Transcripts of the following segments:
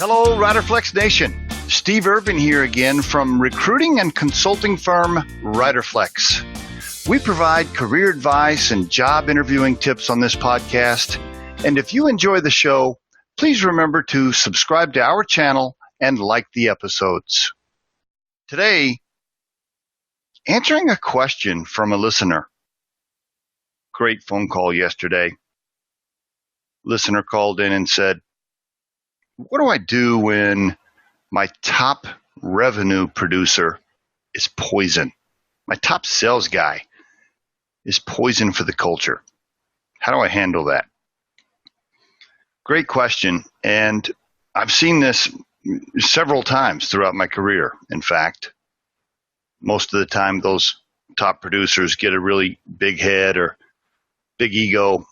Hello, Riderflex Nation. Steve Irvin here again from recruiting and consulting firm Riderflex. We provide career advice and job interviewing tips on this podcast. And if you enjoy the show, please remember to subscribe to our channel and like the episodes. Today, answering a question from a listener. Great phone call yesterday. Listener called in and said, what do I do when my top revenue producer is poison? My top sales guy is poison for the culture. How do I handle that? Great question. And I've seen this several times throughout my career. In fact, most of the time those top producers get a really big head or big ego.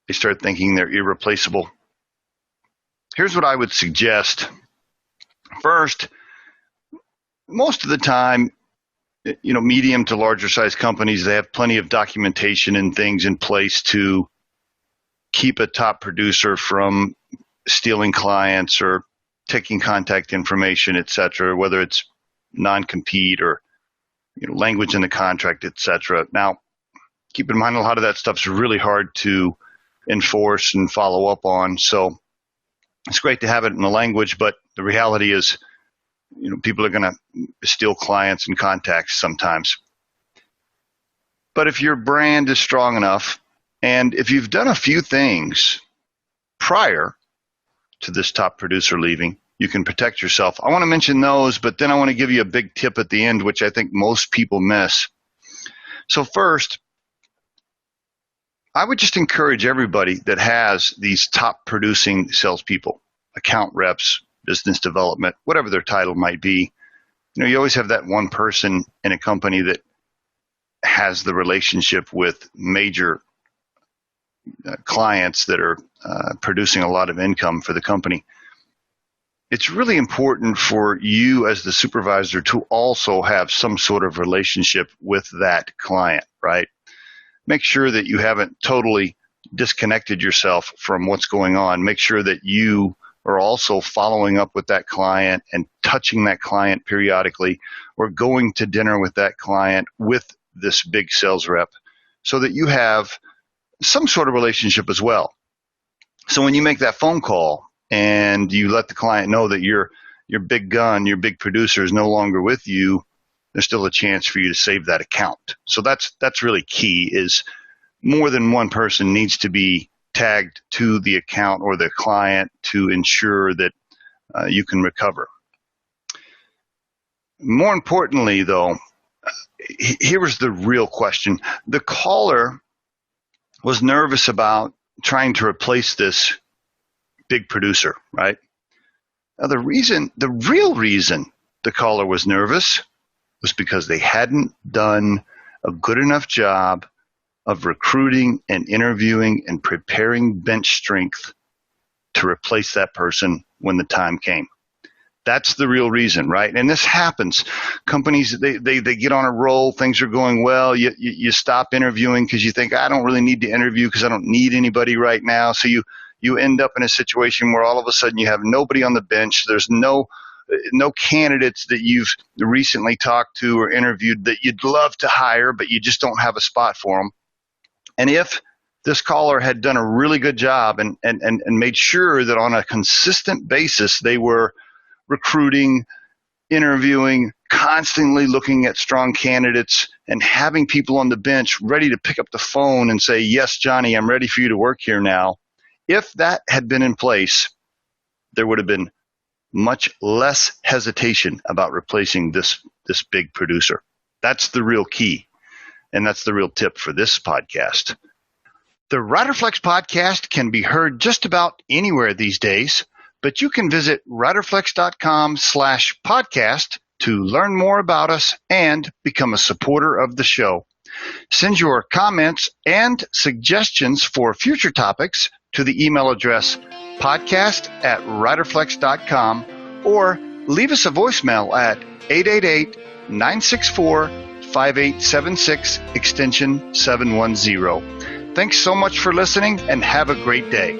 They start thinking they're irreplaceable. Here's what I would suggest. First, most of the time, medium to larger size companies, they have plenty of documentation and things in place to keep a top producer from stealing clients or taking contact information, et cetera, whether it's non-compete or language in the contract, et cetera. Now, keep in mind a lot of that stuff's really hard to enforce and follow up on. So it's great to have it in the language, but the reality is, people are going to steal clients and contacts sometimes. But if your brand is strong enough, and if you've done a few things prior to this top producer leaving, you can protect yourself. I want to mention those, but then I want to give you a big tip at the end, which I think most people miss. So first, I would just encourage everybody that has these top producing salespeople, account reps, business development, whatever their title might be. You always have that one person in a company that has the relationship with major clients that are producing a lot of income for the company. It's really important for you as the supervisor to also have some sort of relationship with that client, right? Make sure that you haven't totally disconnected yourself from what's going on. Make sure that you are also following up with that client and touching that client periodically, or going to dinner with that client with this big sales rep, so that you have some sort of relationship as well. So when you make that phone call and you let the client know that your big gun, your big producer is no longer with you, there's still a chance for you to save that account. So that's really key, is more than one person needs to be tagged to the account or the client to ensure that you can recover. More importantly, though, here was the real question. The caller was nervous about trying to replace this big producer, right? Now, the real reason the caller was nervous was because they hadn't done a good enough job of recruiting and interviewing and preparing bench strength to replace that person when the time came. That's the real reason, right? And this happens. Companies, they get on a roll, things are going well, you stop interviewing because you think, I don't really need to interview because I don't need anybody right now. So you end up in a situation where all of a sudden you have nobody on the bench. There's no candidates that you've recently talked to or interviewed that you'd love to hire, but you just don't have a spot for them. And if this caller had done a really good job and made sure that on a consistent basis they were recruiting, interviewing, constantly looking at strong candidates, and having people on the bench ready to pick up the phone and say, yes, Johnny, I'm ready for you to work here now. If that had been in place, there would have been much less hesitation about replacing this big producer. That's the real key, and that's the real tip for this podcast. The Riderflex podcast can be heard just about anywhere these days, but you can visit riderflex.com/podcast to learn more about us and become a supporter of the show. Send your comments and suggestions for future topics to the email address podcast@riderflex.com, or leave us a voicemail at 888-964-5876 extension 710. Thanks so much for listening, and have a great day.